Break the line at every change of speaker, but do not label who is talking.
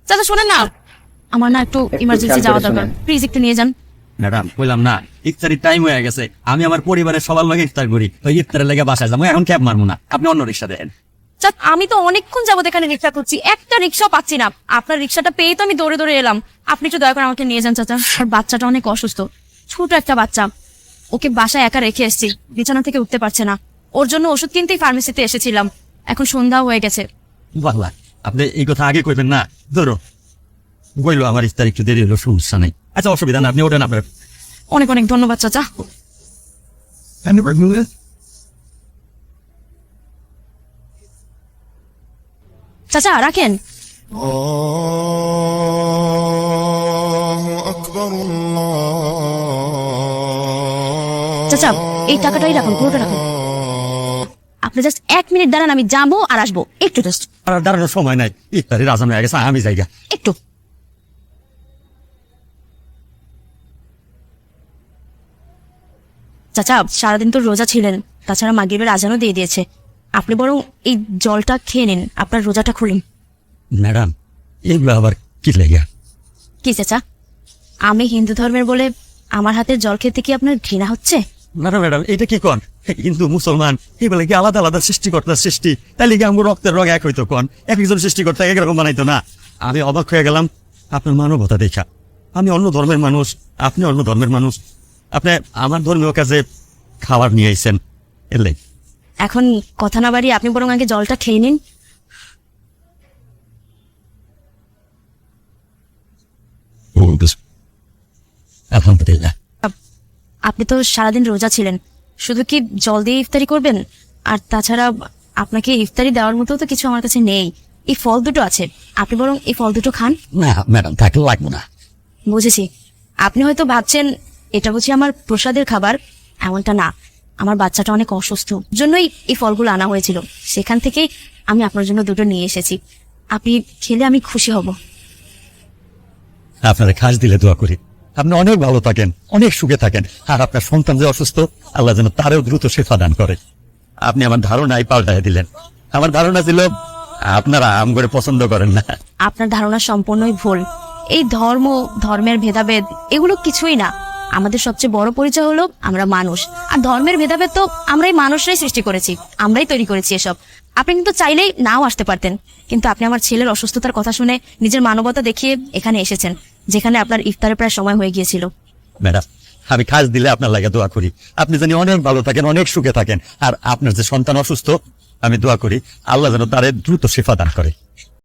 চাচা শোনেন না, আমার না একটু ইমার্জেন্সি যাওয়া দরকার, প্লিজ একটু নিয়ে যান।
ম্যাডাম বললাম না ইফতারির টাইম হয়ে গেছে, আমি আমার পরিবারের সবার লগে ইফতার করি, ওই ইফতারের লেগে বাসায় যাবো, এখন ক্যাব মারবো না, আপনি অন্য রিক্সা দেন।
আমি তো অনেকক্ষণ যাবত এখানে রিক্সা করছি, একটা রিক্সা পাচ্ছি না। আপনার রিক্সাটা পেয়ে তো আমি দৌড়ে দৌড়ে এলাম। আপনি একটু দয়া করে আমাকে নিয়ে যান চাচা। আর বাচ্চাটা অনেক অসুস্থ, ছোট একটা বাচ্চা, ওকে বাসায় একা রেখে এসেছি, বিছানা থেকে উঠতে পারছে না। ওর জন্য ওষুধ কিনতেই ফার্মেসিতে এসেছিলাম, এখন সন্ধ্যা হয়ে গেছে।
বাংলা আপনি এই কথা আগে কইবেন না, ধরো বইলো আমার ইফতার একটু দেরি হলো, সমস্যা নেই। আচ্ছা অসুবিধা না, আপনি ওঠেন। আপনার
অনেক অনেক ধন্যবাদ চাচা। চাচা রাখেন। চাচা এই টাকাটাই রাখুন, পুরোটা রাখুন। আপনি জাস্ট 1 মিনিট দাঁড়ান, আমি যাবো আর আসবো, একটু জাস্ট।
আর দাঁড়ানোর সময় নাই, ইফতারের আজান হয়ে গেছে, আমি জায়গা।
একটু চাচা, সারাদিন তো রোজা ছিলেন, তাছাড়া মাগরিবের আজানও দিয়ে দিয়েছে। আপনি বরং এই জলটা খেয়ে নিন, আপনার রোজাটা খুলুন।
ম্যাডাম এগুলো আবার কি লেগে?
কি চাচা, আমি হিন্দু ধর্মের বলে আমার হাতের জল খেতে কি আপনার ঘৃণা হচ্ছে?
না না ম্যাডাম, এটা কি কন? হিন্দু মুসলমান এগুলো কি আলাদা আলাদা সৃষ্টিকর্তার সৃষ্টি? তাইলে কি আমার রক্তের রং এক হইতো? কন একজন সৃষ্টিকর্তা একরকম বানাইতো না? আমি অবাক হয়ে গেলাম আপনার মানবতা দেখা। আমি অন্য ধর্মের মানুষ, আপনি অন্য ধর্মের মানুষ, আপনি আমার ধর্মীয় কাজে খাবার নিয়ে আইছেন, এলে
এখন কথা না বাড়িয়ে আপনি বরং আগে জলটা খেয়ে নিন।
আলহামদুলিল্লাহ।
আপনি তো সারাদিন রোজা ছিলেন, শুধু কি জল দিয়ে ইফতারি করবেন? আর তাছাড়া আপনাকে ইফতারি দেওয়ার মতো তো কিছু আমার কাছে নেই। এই ফল দুটো আছে, আপনি বরং এই ফল দুটো খান।
না ম্যাডাম থাকলে লাগবো না।
বুঝেছি, আপনি হয়তো ভাবছেন এটা বুঝি আমার প্রসাদের খাবার। এমনটা না, আমার বাচ্চাটা অনেক অসুস্থ, জন্যই এই ফলগুলো আনা হয়েছিল। সেখান থেকেই আমি আপনার জন্য দুটো নিয়ে এসেছি। আপনি খেলে আমি খুশি হব।
আপনারা খাস দিলে দোয়া করি, আপনি অনেক ভালো থাকেন, অনেক সুখে থাকেন। আর আপনার সন্তান যে অসুস্থ, আল্লাহ যেন তারেও দ্রুত শেফা দান করে। আপনি আমার ধারণাই পাল্টাই দিলেন। আমার ধারণা ছিল আপনারা আম করে পছন্দ করেন না।
আপনার ধারণা সম্পূর্ণই ভুল। এই ধর্মের ভেদাভেদ এগুলো কিছুই না। আমাদের সবচেয়ে বড় পরিচয় হলো আমরা মানুষ। আর ধর্মের ভেদাভেদ তো আমরাই মানুষরাই সৃষ্টি করেছি, আমরাই তৈরি করেছি এসব। আপনি কিন্তু চাইলেই নাও আসতে পারতেন, কিন্তু আপনি আমার ছেলের অসুস্থতার কথা শুনে নিজের মানবতা দেখিয়ে এখানে এসেছেন, যেখানে আপনার ইফতারের প্রায় সময় হয়ে গিয়েছিল।
ম্যাডাম আমি খাস দিলে আপনার লাগে দোয়া করি, আপনি জানি অনেক ভালো থাকেন, অনেক সুখে থাকেন। আর আপনার যে সন্তান অসুস্থ, আমি দোয়া করি আল্লাহ যেন তারে দ্রুত শেফা দান করে।